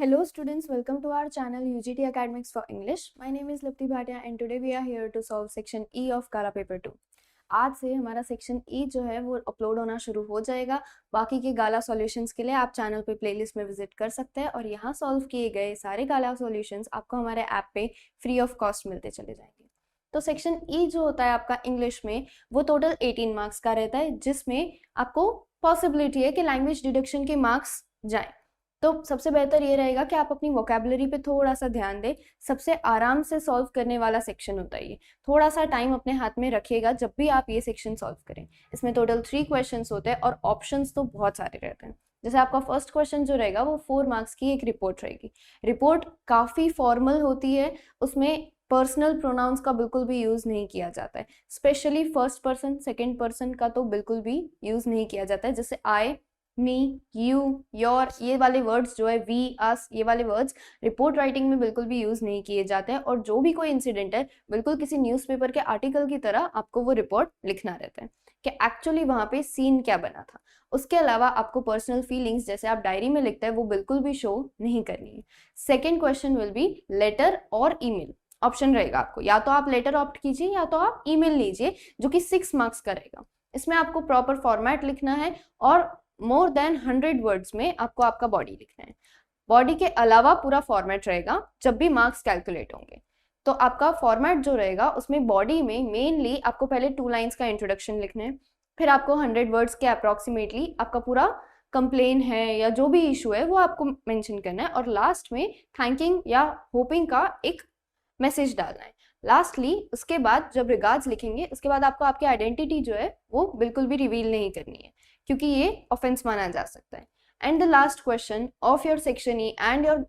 Hello students, welcome to our channel UGT Academics for English. My name is Lipti Bhatia and today we are here to solve section E of Kala Paper 2. आज से हमारा section E जो है वो upload होना शुरू हो जाएगा। बाकी के गाला सॉल्यूशंस के लिए आप चैनल पे प्लेलिस्ट में विजिट कर सकते हैं और यहाँ सॉल्व किए गए सारे गाला सॉल्यूशंस आपको हमारे ऐप पे फ्री ऑफ कॉस्ट मिलते चले जाएंगे। तो सेक्शन E जो होता है आपका इंग्लिश में वो टोटल 18 मार्क्स का रहता है, जिसमें आपको पॉसिबिलिटी है कि लैंग्वेज डिडक्शन के मार्क्स जाएं। तो सबसे बेहतर ये रहेगा कि आप अपनी वोकैबुलरी पे थोड़ा सा ध्यान दें। सबसे आराम से सॉल्व करने वाला सेक्शन होता है ये। थोड़ा सा टाइम अपने हाथ में रखिएगा जब भी आप ये सेक्शन सॉल्व करें। इसमें टोटल 3 क्वेश्चंस होते हैं और ऑप्शंस तो बहुत सारे रहते हैं। जैसे आपका फर्स्ट क्वेश्चन जो रहेगा वो 4 मार्क्स की एक रिपोर्ट रहेगी। रिपोर्ट काफ़ी फॉर्मल होती है, उसमें पर्सनल प्रोनाउंस का बिल्कुल भी यूज़ नहीं किया जाता है। Specially first person second person का तो बिल्कुल भी यूज़ नहीं किया जाता है। जैसे आई, मी, यू, योर, ये वाले वर्ड्स जो है वी, अस, ये वाले वर्ड्स रिपोर्ट राइटिंग में बिल्कुल भी यूज़ नहीं किए जाते हैं। और जो भी कोई इंसिडेंट है बिल्कुल किसी न्यूज़पेपर के आर्टिकल की तरह आपको वो रिपोर्ट लिखना रहता है कि एक्चुअली वहाँ पे सीन क्या बना था। उसके अलावा आपको पर्सनल फीलिंग्स जैसे आप डायरी में लिखते हैं वो बिल्कुल भी शो नहीं करनी है। Second question will be letter और ईमेल। ऑप्शन रहेगा आपको, या तो आप लेटर ऑप्ट कीजिए या तो आप ईमेल लीजिए, जो कि 6 मार्क्स का रहेगा। इसमें आपको प्रॉपर फॉर्मेट लिखना है और मोर देन 100 वर्ड्स में आपको आपका बॉडी लिखना है। बॉडी के अलावा पूरा फॉर्मेट रहेगा जब भी मार्क्स कैलकुलेट होंगे। तो आपका फॉर्मेट जो रहेगा उसमें बॉडी में मेनली आपको पहले 2 लाइन्स का इंट्रोडक्शन लिखना है, फिर आपको 100 वर्ड्स के अप्रॉक्सीमेटली आपका पूरा कंप्लेन है या जो भी इशू है वो आपको मेंशन करना है और लास्ट में थैंकिंग या होपिंग का एक मैसेज डालना है। लास्टली उसके बाद जब रिगार्ड्स लिखेंगे उसके बाद आपको आपकी आइडेंटिटी जो है वो बिल्कुल भी रिवील नहीं करनी है, क्योंकि ये ऑफेंस माना जा सकता है। And the last question of your section E and your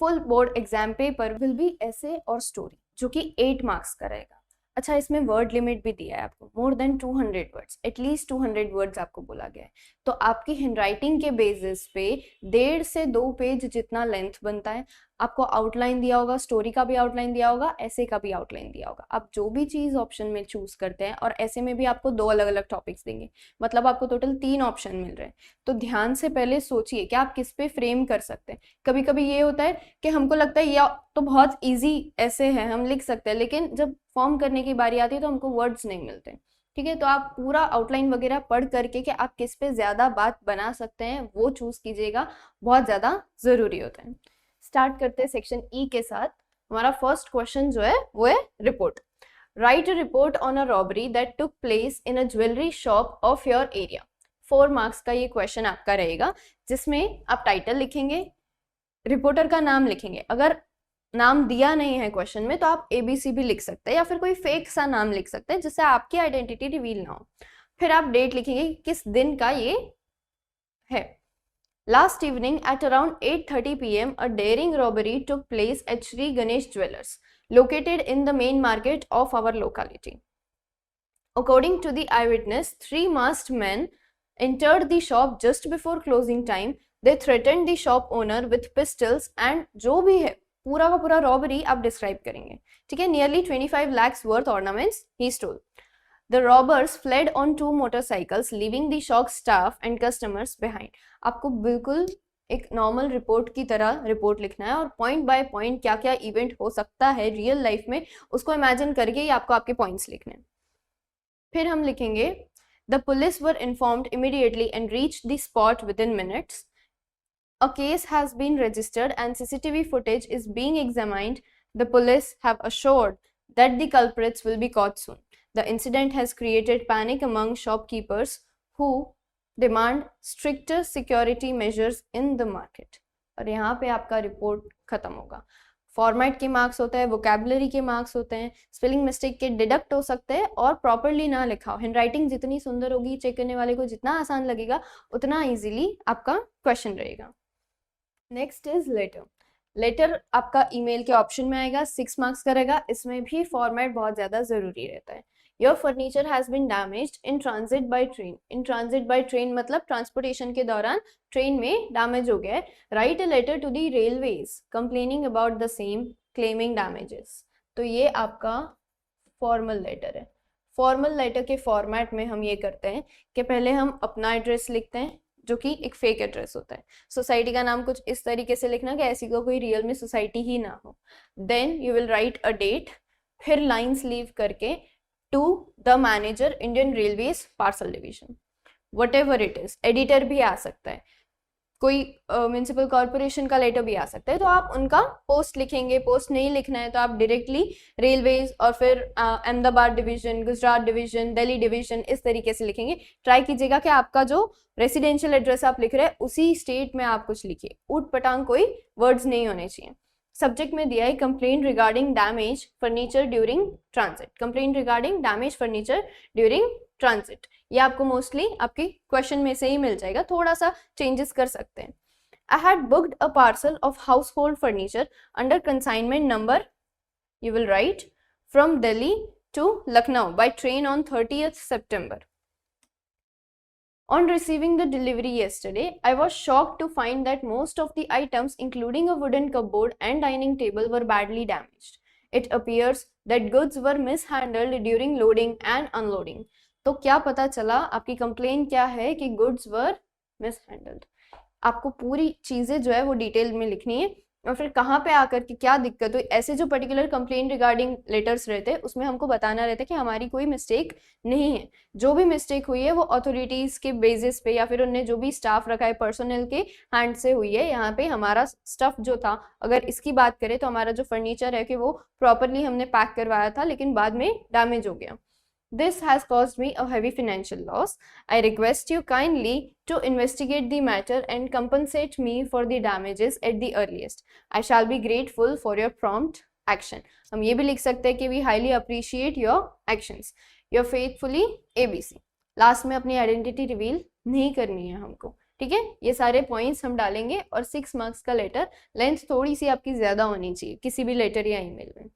full board exam paper will be ऐसे और स्टोरी, जो कि 8 मार्क्स का रहेगा। अच्छा, इसमें वर्ड लिमिट भी दिया है आपको, more than 200 words, at least 200 words आपको बोला गया है। तो आपकी हैंडराइटिंग के बेसिस पे 1.5 से 2 पेज जितना लेंथ बनता है। आपको आउटलाइन दिया होगा, स्टोरी का भी आउटलाइन दिया होगा, ऐसे का भी आउटलाइन दिया होगा। आप जो भी चीज़ ऑप्शन में चूज करते हैं, और ऐसे में भी आपको 2 अलग अलग टॉपिक्स देंगे, मतलब आपको टोटल 3 ऑप्शन मिल रहे हैं। तो ध्यान से पहले सोचिए कि आप किस पे फ्रेम कर सकते हैं। कभी कभी ये होता है कि हमको लगता है या तो बहुत ईजी ऐसे है हम लिख सकते हैं, लेकिन जब फॉर्म करने की बारी आती है तो हमको वर्ड्स नहीं मिलते। ठीक है, तो आप पूरा आउटलाइन वगैरह पढ़ करके कि आप किस पे ज़्यादा बात बना सकते हैं वो चूज कीजिएगा, बहुत ज़्यादा ज़रूरी होता है। स्टार्ट करते हैं सेक्शन ई के साथ। हमारा फर्स्ट क्वेश्चन जो है वो है report. Right a report on a robbery that took place in a jewellery shop of your area. 4 marks का ये क्वेश्चन आपका रहेगा, जिसमें आप टाइटल लिखेंगे, रिपोर्टर का नाम लिखेंगे। अगर नाम दिया नहीं है क्वेश्चन में तो आप ABC भी लिख सकते हैं या फिर कोई फेक सा नाम लिख सकते हैं जिससे आपकी आइडेंटिटी रिवील ना हो। फिर आप डेट लिखेंगे किस दिन का ये है। Last evening at around 8:30 p.m., a daring robbery took place at Sri Ganesh Jewellers, located in the main market of our locality. According to the eyewitness, 3 masked men entered the shop just before closing time. They threatened the shop owner with pistols and जो भी है पूरा का पूरा robbery आप describe करेंगे। ठीक है, nearly 25 lakhs worth ornaments he stole. The robbers fled on 2 motorcycles, leaving the shop staff and customers behind. आपको बिल्कुल एक नॉर्मल रिपोर्ट की तरह रिपोर्ट लिखना है और पॉइंट बाय पॉइंट क्या क्या इवेंट हो सकता है रियल लाइफ में उसको इमेजिन करके ही आपको आपके पॉइंट्स लिखने हैं। फिर हम लिखेंगे The police were informed immediately and reached the spot within minutes. A case has been registered and CCTV footage is being examined. The police have assured that the culprits will be caught soon. The incident has created panic among shopkeepers who demand stricter security measures in the market. और यहाँ पे आपका report खत्म होगा। Format के marks होते हैं, vocabulary के मार्क्स होते हैं, स्पेलिंग मिस्टेक के डिडक्ट हो सकते हैं और प्रॉपरली ना लिखा हो। हैंडराइटिंग जितनी सुंदर होगी चेक करने वाले को जितना आसान लगेगा उतना इजीली आपका क्वेश्चन रहेगा। Next is letter. लेटर आपका ईमेल के ऑप्शन में आएगा, 6 मार्क्स का रहेगा। इसमें भी फॉर्मेट बहुत ज़्यादा ज़रूरी रहता है। Your furniture has been damaged in transit by train. In transit by train मतलब ट्रांसपोर्टेशन के दौरान ट्रेन में डैमेज हो गया है। Write a letter to the railways complaining about the same, claiming damages. तो ये आपका फॉर्मल लेटर है। फॉर्मल लेटर के फॉर्मेट में हम ये करते हैं कि पहले हम अपना एड्रेस लिखते हैं, जो कि एक फेक एड्रेस होता है। सोसाइटी का नाम कुछ इस तरीके से लिखना कि ऐसी को कोई रियल में सोसाइटी ही ना हो। Then you will write a date, फिर लाइन्स लीव करके to the manager Indian railways parcel division, whatever it is. Editor भी आ सकता है, कोई म्यूनसिपल कॉर्पोरेशन का लेटर भी आ सकता है, तो आप उनका पोस्ट लिखेंगे। पोस्ट नहीं लिखना है तो आप डायरेक्टली रेलवेज और फिर Ahmedabad division, Gujarat division, Delhi division, इस तरीके से लिखेंगे। ट्राई कीजिएगा कि आपका जो रेसिडेंशियल एड्रेस आप लिख रहे हैं उसी स्टेट में आप कुछ लिखिए, ऊट पटांग कोई वर्ड्स नहीं होने चाहिए। सब्जेक्ट में दिया है complaint regarding damage furniture during transit, complaint regarding damage furniture during transit. ये आपको मोस्टली आपके क्वेश्चन में से ही मिल जाएगा, थोड़ा सा चेंजेस कर सकते हैं। I had booked a parcel of household furniture under consignment number, you will write, from Delhi to Lucknow by train on 30th September. On receiving the delivery yesterday, I was shocked to find that most of the items, including a wooden cupboard and dining table, were badly damaged. It appears that goods were mishandled during loading and unloading. तो क्या पता चला, आपकी complain क्या है कि goods were मिसहैंडल्ड। आपको पूरी चीजें जो है वो डिटेल में लिखनी है और फिर कहाँ पे आकर के क्या दिक्कत हुई। ऐसे जो पर्टिकुलर कंप्लेन रिगार्डिंग लेटर्स रहते हैं उसमें हमको बताना रहता है कि हमारी कोई मिस्टेक नहीं है, जो भी मिस्टेक हुई है वो अथॉरिटीज के बेसिस पे या फिर उनने जो भी स्टाफ रखा है पर्सनल के हैंड से हुई है। यहाँ पे हमारा स्टफ जो था, अगर इसकी बात करें तो हमारा जो फर्नीचर है कि वो प्रॉपरली हमने पैक करवाया था लेकिन बाद में डैमेज हो गया। This has caused me a heavy financial loss. I request you kindly to investigate the matter and compensate me for the damages at the earliest. I shall be grateful for your prompt action. हम ये भी लिख सकते हैं कि we highly appreciate your actions. Your faithfully ABC. Last में अपनी identity reveal नहीं करनी है हमको, ठीक है। ये सारे पॉइंट्स हम डालेंगे और 6 मार्क्स का लेटर, लेंथ थोड़ी सी आपकी ज्यादा होनी चाहिए किसी भी लेटर या ईमेल में।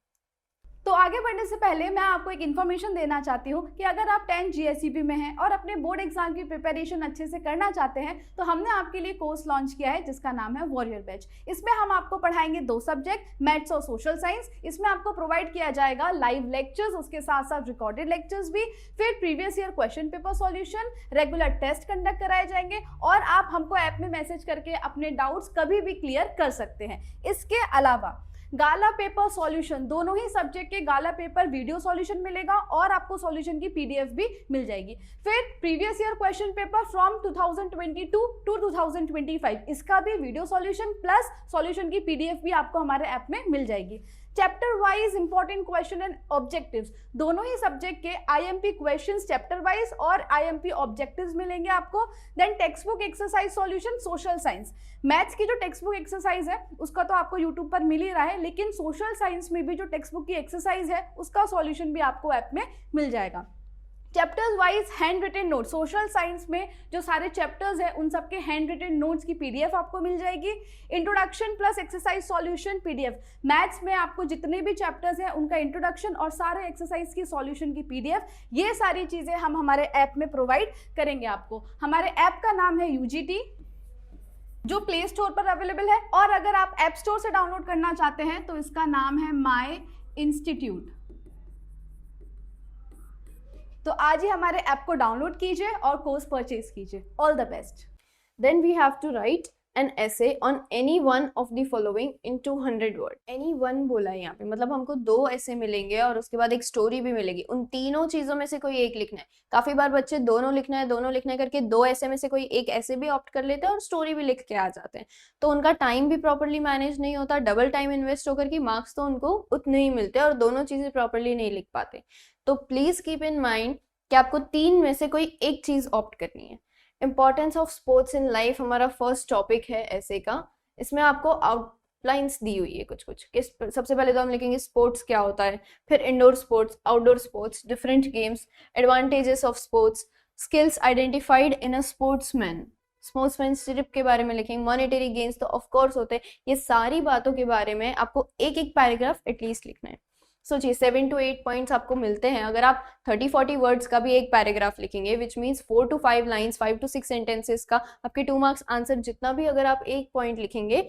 तो आगे बढ़ने से पहले मैं आपको एक इन्फॉर्मेशन देना चाहती हूँ कि अगर आप 10 GSEB में हैं और अपने बोर्ड एग्जाम की प्रिपरेशन अच्छे से करना चाहते हैं तो हमने आपके लिए कोर्स लॉन्च किया है जिसका नाम है वॉरियर बैच। इसमें हम आपको पढ़ाएंगे 2 सब्जेक्ट, मैथ्स और सोशल साइंस। इसमें आपको प्रोवाइड किया जाएगा लाइव लेक्चर्स, उसके साथ साथ रिकॉर्डेड लेक्चर्स भी, फिर previous year question paper solution, regular test conduct कराए जाएंगे और आप हमको ऐप में मैसेज करके अपने डाउट्स कभी भी क्लियर कर सकते हैं। इसके अलावा गाला पेपर सॉल्यूशन, दोनों ही सब्जेक्ट के गाला पेपर वीडियो सॉल्यूशन मिलेगा और आपको सॉल्यूशन की PDF भी मिल जाएगी। फिर previous year question paper from 2022 to 2025, इसका भी वीडियो सॉल्यूशन प्लस सॉल्यूशन की PDF भी आपको हमारे ऐप में मिल जाएगी। Chapter wise important question and objectives, दोनों ही सब्जेक्ट के IMP क्वेश्चंस चैप्टर वाइज और IMP ऑब्जेक्टिव्स मिलेंगे आपको। Then text book exercise solution social science, maths की जो टेक्स्ट बुक एक्सरसाइज है उसका तो आपको यूट्यूब पर मिल ही रहा है, लेकिन सोशल साइंस में भी जो टेक्स्ट बुक की एक्सरसाइज है उसका सॉल्यूशन भी आपको ऐप में मिल जाएगा। Chapters wise hand written note, social science में जो सारे चैप्टर्स हैं उन सबके हैंड रिटन नोट्स की PDF आपको मिल जाएगी। Introduction plus exercise solution PDF, maths में आपको जितने भी चैप्टर्स हैं उनका इंट्रोडक्शन और सारे एक्सरसाइज की सॉल्यूशन की PDF, ये सारी चीज़ें हम हमारे ऐप में प्रोवाइड करेंगे आपको। हमारे ऐप का नाम है UGT, जो प्ले स्टोर पर अवेलेबल है, और अगर आप ऐप स्टोर से डाउनलोड करना चाहते हैं तो इसका नाम है माई इंस्टीट्यूट। तो आज ही हमारे ऐप को डाउनलोड कीजिए और कोर्स परचेज कीजिए। All the best. Then we have to write an essay on any one of the following in 200 word. Any one बोला है यहाँ पे, मतलब हमको 2 ऐसे मिलेंगे और उसके बाद एक स्टोरी भी मिलेगी। उन तीनों चीजों में से कोई एक लिखना है। काफी बार बच्चे दोनों लिखना है करके 2 ऐसे में से कोई एक ऐसे भी ऑप्ट कर लेते हैं और स्टोरी भी लिख के आ जाते हैं, तो उनका टाइम भी प्रॉपरली मैनेज नहीं होता, डबल टाइम इन्वेस्ट होकर के मार्क्स तो उनको उतने ही मिलते हैं और दोनों चीजें प्रॉपरली नहीं लिख पाते। तो प्लीज कीप इन माइंड कि आपको 3 में से कोई एक चीज ऑप्ट करनी है। Importance of sports in life हमारा फर्स्ट टॉपिक है ऐसे का। इसमें आपको आउटलाइंस दी हुई है कुछ कुछ। सबसे पहले तो हम लिखेंगे स्पोर्ट्स क्या होता है, फिर indoor sports, outdoor sports, different games, advantages of sports, skills identified in a sportsman, sportsmanship के बारे में लिखेंगे, मॉनेटरी गेन्स तो ऑफ कोर्स होते हैं। ये सारी बातों के बारे में आपको एक एक पैराग्राफ एटलीस्ट लिखना है। सोचिए 7 to 8 पॉइंट्स आपको मिलते हैं। अगर आप 30-40 वर्ड्स का भी एक पैराग्राफ लिखेंगे which means 4 to 5 lines, 5 to 6 sentences का आपके 2 मार्क्स आंसर जितना भी अगर आप एक पॉइंट लिखेंगे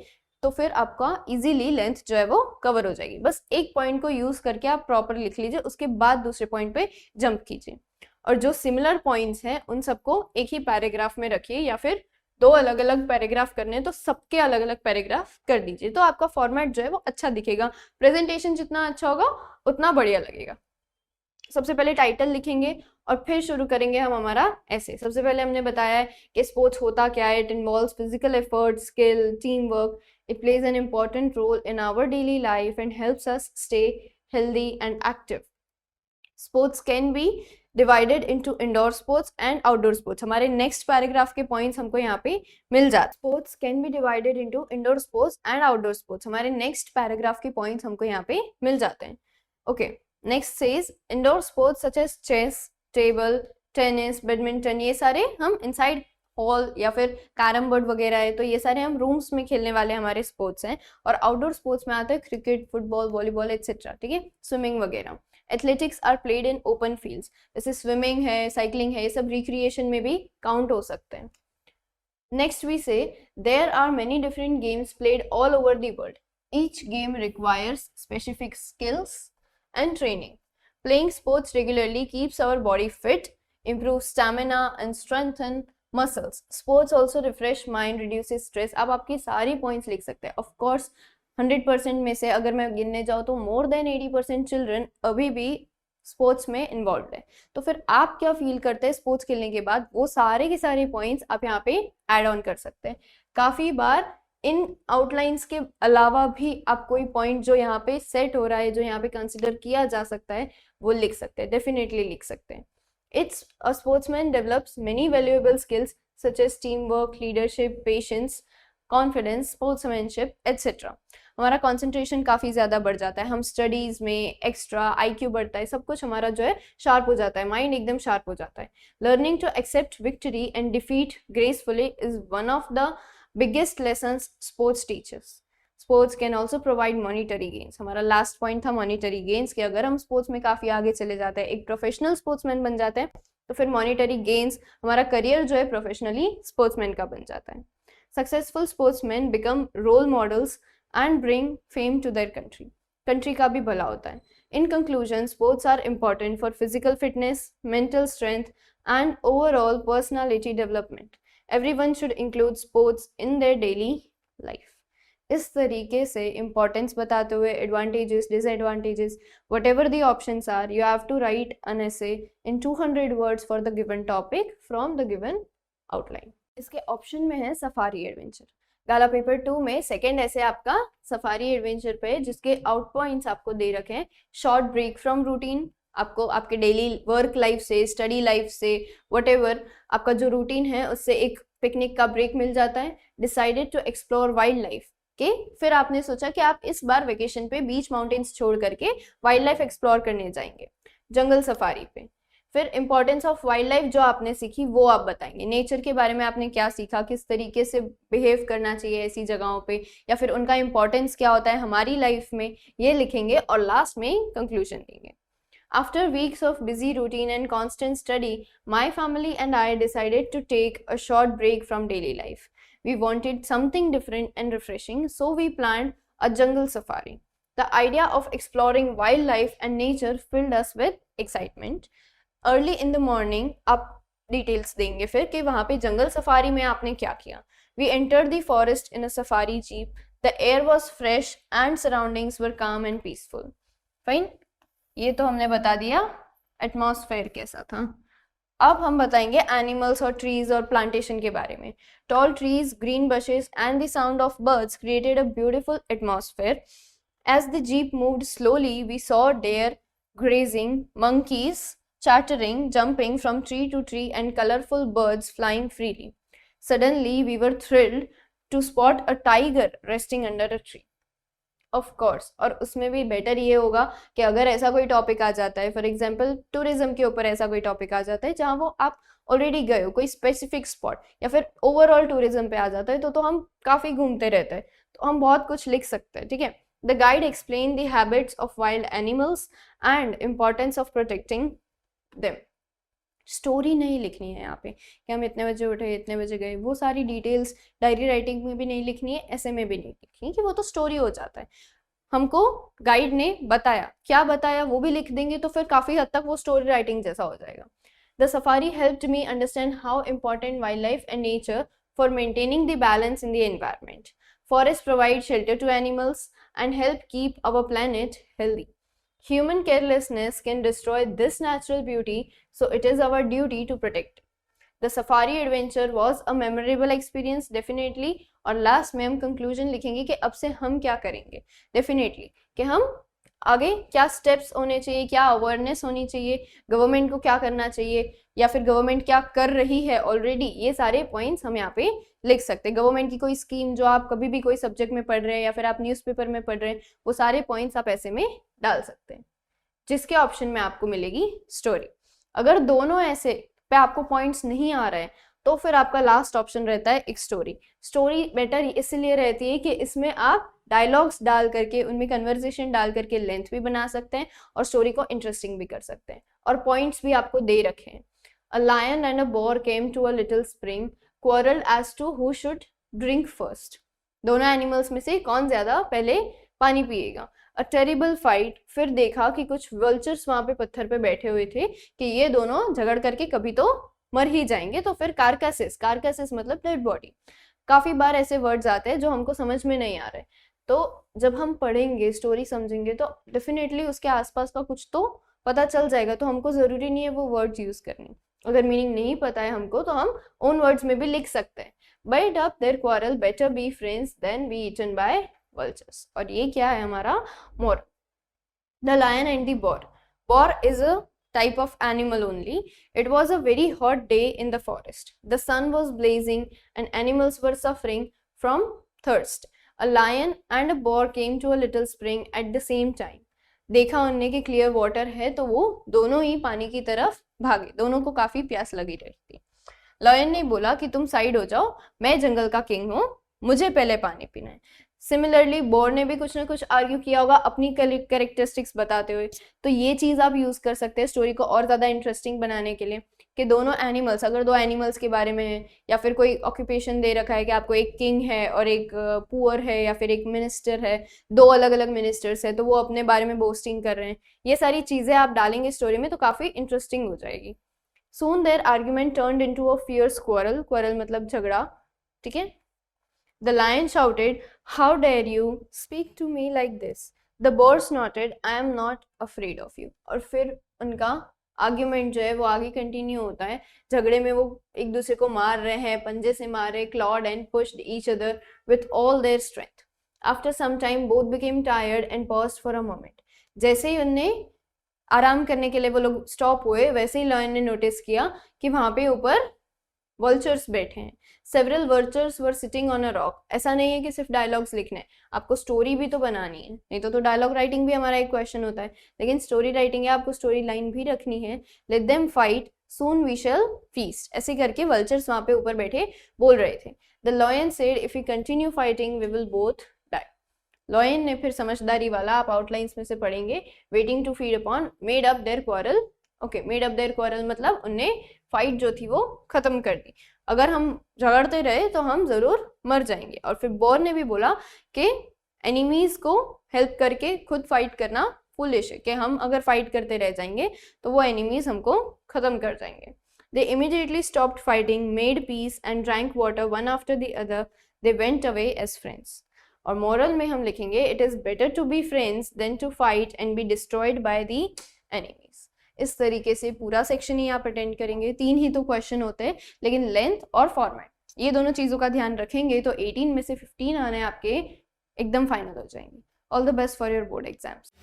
तो फिर आपका इजीली लेंथ जो है वो कवर हो जाएगी। बस एक पॉइंट को यूज करके आप प्रॉपर लिख लीजिए, उसके बाद दूसरे पॉइंट पे जंप कीजिए और जो सिमिलर पॉइंट्स हैं उन सबको एक ही पैराग्राफ में रखिए या फिर दो अलग अलग पैराग्राफ करने हैं तो सबके अलग अलग पैराग्राफ कर दीजिए, तो आपका फॉर्मेट जो है वो अच्छा दिखेगा, प्रेजेंटेशन जितना अच्छा होगा उतना बढ़िया लगेगा। सबसे पहले टाइटल लिखेंगे और फिर शुरू करेंगे हम हमारा ऐसे। सबसे पहले हमने बताया है कि स्पोर्ट्स होता क्या है। It involves physical effort, skill, team work. It plays an important role in our daily life and helps us stay healthy and active. Sports can be divided into indoor sports and outdoor sports. हमारे next paragraph के points हमको यहाँ पे मिल जाते। Sports can be divided into indoor sports and outdoor sports, हमारे next paragraph के points हमको यहाँ पे मिल जाते हैं। Okay, next says indoor sports such as chess, table tennis, badminton, ये सारे हम इनसाइड हॉल या फिर कैरम बोर्ड वगैरह है तो ये सारे हम रूम्स में खेलने वाले हमारे स्पोर्ट्स हैं। और आउटडोर स्पोर्ट्स में आते हैं क्रिकेट, फुटबॉल, वॉलीबॉल एटसेट्रा, ठीक है, स्विमिंग वगैरह। Athletics are played in open fields, जैसे स्विमिंग है, साइकिलिंग है, ये सब रिक्रिएशन में भी काउंट हो सकते हैं। Next we say there are many different games played all over the world. Each game requires specific skills and training. Playing sports regularly keeps our body fit, improves stamina and strengthen muscles. Sports also refresh mind, reduces stress. अब आपकी सारी points लिख सकते हैं। Of course 100% में से अगर मैं गिनने जाऊँ तो more than 80% चिल्ड्रन अभी भी स्पोर्ट्स में इन्वॉल्व है। तो फिर आप क्या फील करते हैं स्पोर्ट्स खेलने के बाद, वो सारे के सारे पॉइंट्स आप यहाँ पे ऐड ऑन कर सकते हैं। काफ़ी बार इन आउटलाइंस के अलावा भी आप कोई पॉइंट जो यहाँ पे सेट हो रहा है, जो यहाँ पे कंसिडर किया जा सकता है, वो लिख सकते हैं, डेफिनेटली लिख सकते हैं। It's a sportsman develops many valuable skills such as team work, leadership, patience, confidence, sportsmanship etcetera. हमारा कॉन्सेंट्रेशन काफ़ी ज़्यादा बढ़ जाता है, हम स्टडीज़ में एक्स्ट्रा IQ बढ़ता है, सब कुछ हमारा जो है शार्प हो जाता है, माइंड एकदम शार्प हो जाता है। Learning to accept victory and defeat gracefully is one of the biggest lessons sports teaches. Sports can also provide monetary gains. हमारा लास्ट पॉइंट था monetary gains कि अगर हम स्पोर्ट्स में काफ़ी आगे चले जाते हैं, एक प्रोफेशनल स्पोर्ट्समैन बन जाते हैं, तो फिर monetary gains, हमारा करियर जो है प्रोफेशनली स्पोर्ट्समैन का बन जाता है। Successful sportsmen become role models and bring fame to their country. Country का भी भला होता है। In conclusion, sports are important for physical fitness, mental strength and overall personality development. Everyone should include sports in their daily life. इस तरीके से importance बताते हुए advantages, disadvantages, whatever the options are, you have to write an essay in 200 words for the given topic from the given outline. इसके option में है safari adventure. गाला paper 2 में second ऐसे आपका सफारी एडवेंचर पे, जिसके आउट पॉइंट्स आपको दे रखे हैं। शॉर्ट ब्रेक फ्रॉम रूटीन, आपको आपके डेली वर्क लाइफ से, स्टडी लाइफ से, व्हाटएवर आपका जो रूटीन है उससे एक पिकनिक का ब्रेक मिल जाता है। Decided to explore wildlife के, फिर आपने सोचा कि आप इस बार वेकेशन पे बीच माउंटेन्स छोड़ करके वाइल्ड लाइफ एक्सप्लोर करने जाएंगे, जंगल सफारी पे। फिर इंपॉर्टेंस ऑफ वाइल्ड लाइफ जो आपने सीखी वो आप बताएंगे। नेचर के बारे में आपने क्या सीखा, किस तरीके से बिहेव करना चाहिए ऐसी जगहों पे, या फिर उनका इंपॉर्टेंस क्या होता है हमारी लाइफ में, ये लिखेंगे। और लास्ट में कंक्लूजन देंगे। After weeks of busy routine and constant study, my family and I decided to take a short break from daily life. We wanted something different and refreshing, so we planned a jungle safari. The idea of exploring wildlife and nature filled us with excitement. Early in the morning, आप details देंगे फिर कि वहाँ पे जंगल safari में आपने क्या किया। We entered the forest in a safari jeep. The air was fresh and surroundings were calm and peaceful. Fine? ये तो हमने बता दिया एटमॉस्फेयर कैसा था। अब हम बताएंगे एनिमल्स और ट्रीज और प्लांटेशन के बारे में। Tall trees, green bushes and the sound of birds created a beautiful atmosphere. As the jeep moved slowly, we saw deer grazing, monkeys chattering, jumping from tree to tree, and colorful birds flying freely. Suddenly, we were thrilled to spot a tiger resting under a tree. Of course, और उसमें भी better ये होगा कि अगर ऐसा कोई topic आ जाता है, फॉर एग्जांपल टूरिज्म के ऊपर ऐसा कोई टॉपिक आ जाता है जहाँ वो आप ऑलरेडी गए हो, कोई स्पेसिफिक स्पॉट, या फिर ओवरऑल टूरिज्म पे आ जाता है, तो हम काफ़ी घूमते रहते हैं, तो हम बहुत कुछ लिख सकते हैं, ठीक है। The guide explain the habits of wild animals and importance of protecting them. Story नहीं लिखनी है यहाँ पे कि हम इतने बजे उठे, इतने बजे गए, वो सारी डिटेल्स डायरी राइटिंग में भी नहीं लिखनी है, ऐसे में भी नहीं लिखनी है, कि वो तो स्टोरी हो जाता है। हमको गाइड ने बताया, क्या बताया वो भी लिख देंगे, तो फिर काफ़ी हद तक वो स्टोरी राइटिंग जैसा हो जाएगा। The safari helped me understand how important wild life and nature for maintaining the balance in the environment. Forests provide shelter to animals and help keep our planet healthy. Human carelessness can destroy this natural beauty, so it is our duty to protect it. The safari adventure was a memorable experience, definitely. और last में हम conclusion लिखेंगे कि अब से हम क्या करेंगे, डेफिनेटली कि हम आगे क्या स्टेप्स होने चाहिए, क्या अवेयरनेस होनी चाहिए, गवर्नमेंट को क्या करना चाहिए, या फिर गवर्नमेंट क्या कर रही है ऑलरेडी, ये सारे पॉइंट्स हम यहाँ पे लिख सकते हैं. गवर्नमेंट की कोई स्कीम जो आप कभी भी कोई सब्जेक्ट में पढ़ रहे हैं या फिर आप न्यूज़पेपर में पढ़ रहे हैं, वो सारे पॉइंट्स आप ऐसे में डाल सकते हैं, जिसके ऑप्शन में आपको मिलेगी स्टोरी. अगर दोनों ऐसे पे आपको पॉइंट्स नहीं आ रहे हैं तो फिर आपका लास्ट ऑप्शन रहता है एक स्टोरी. स्टोरी बेटर इसलिए रहती है कि इसमें आप डायलॉग्स डाल करके, उनमें कन्वर्सेशन डाल करके लेंथ भी बना सकते हैं और स्टोरी को इंटरेस्टिंग भी कर सकते हैं, और पॉइंट्स भी आपको दे रखे हैं. A lion and a boar came to a little spring, quarrelled as to who should drink first. दोनों एनिमल्स में से कौन ज्यादा पहले पानी पिएगा. अ टेरिबल फाइट, फिर देखा कि कुछ वल्चर्स वहां पे पत्थर पे बैठे हुए थे कि ये दोनों झगड़ करके कभी तो मर ही जाएंगे. तो फिर कार्कासिस, कार्कासिस मतलब डेड बॉडी. काफी बार ऐसे वर्ड्स आते हैं जो हमको समझ में नहीं आ रहे, तो जब हम पढ़ेंगे, स्टोरी समझेंगे, तो डेफिनेटली उसके आसपास का कुछ तो पता चल जाएगा. तो हमको जरूरी नहीं है वो वर्ड्स यूज करने. अगर मीनिंग नहीं पता है हमको तो हम ओन वर्ड्स में भी लिख सकते हैं. Bite up their quarrel, better be friends than be eaten by vultures. और ये क्या है हमारा moral. The lion and the boar. Boar is a type of animal only. It was a very hot day in the forest. The sun was blazing and animals were suffering from thirst. A lion and a boar came to a little spring at the same time. देखा उनने कि clear water है तो वो दोनों ही पानी की तरफ भागे. दोनों को काफी प्यास लगी रही थी. लॉयन ने बोला कि तुम साइड हो जाओ, मैं जंगल का किंग हूँ, मुझे पहले पानी पीना है. सिमिलरली बोर ने भी कुछ ना कुछ आर्ग्यू किया होगा अपनी कैरेक्टरिस्टिक्स बताते हुए. तो ये चीज आप यूज कर सकते हैं स्टोरी को और ज्यादा इंटरेस्टिंग बनाने के लिए कि दोनों एनिमल्स, अगर दो एनिमल्स के बारे में है या फिर कोई ऑक्यूपेशन दे रखा है कि आपको एक किंग है और एक पुअर है या फिर एक मिनिस्टर है, दो अलग अलग मिनिस्टर्स है, तो वो अपने बारे में बोस्टिंग कर रहे हैं, ये सारी चीजें आप डालेंगे स्टोरी में तो काफी इंटरेस्टिंग हो जाएगी. Soon their argument turned into a fierce quarrel. Quarrel मतलब झगड़ा, ठीक है. The lion shouted, "How dare you speak to me like this?" The boar snorted, "I am not afraid of you." और फिर उनका आर्ग्यूमेंट जो है वो आगे कंटिन्यू होता है. झगड़े में वो एक दूसरे को मार रहे हैं, पंजे से मार रहे, clawed and pushed each other with all their strength. After some time, both became tired and paused for a moment. जैसे ही उनने आराम करने के लिए वो लोग स्टॉप हुए, वैसे ही लॉयन ने नोटिस किया कि वहां पे ऊपर वल्चर्स बैठे हैं. Several vultures were sitting on a rock. ऐसा नहीं है कि सिर्फ डायलॉग्स लिखने हैं, आपको स्टोरी भी तो बनानी है. नहीं तो डायलॉग राइटिंग भी हमारा एक क्वेश्चन होता है, लेकिन स्टोरी राइटिंग है, आपको स्टोरी लाइन भी रखनी है. Let them fight, soon we shall feast. ऐसे करके वल्चर्स वहां पे ऊपर बैठे बोल रहे थे. The lion said, if you continue fighting we will both die. Lion ने फिर समझदारी वाला, आप आउटलाइंस में से पढ़ेंगे, waiting to feed upon, made up their quarrel. Okay, made up their quarrel मतलब उनने फाइट जो थी वो खत्म कर दी. अगर हम झगड़ते रहे तो हम जरूर मर जाएंगे. और फिर बोर ने भी बोला कि एनिमीज को हेल्प करके खुद फाइट करना फुलिश है, कि हम अगर फाइट करते रह जाएंगे तो वो एनिमीज हमको खत्म कर जाएंगे. They immediately stopped fighting, made peace and drank water one after the other. They went away as friends. और मोरल में हम लिखेंगे, it is better to be friends than to fight and be destroyed by the enemies. इस तरीके से पूरा section ही आप attend करेंगे. 3 ही तो क्वेश्चन होते हैं, लेकिन लेंथ और फॉर्मेट ये दोनों चीज़ों का ध्यान रखेंगे तो 18 में से 15 आने आपके एकदम फाइनल हो जाएंगे. All the best for your board exams.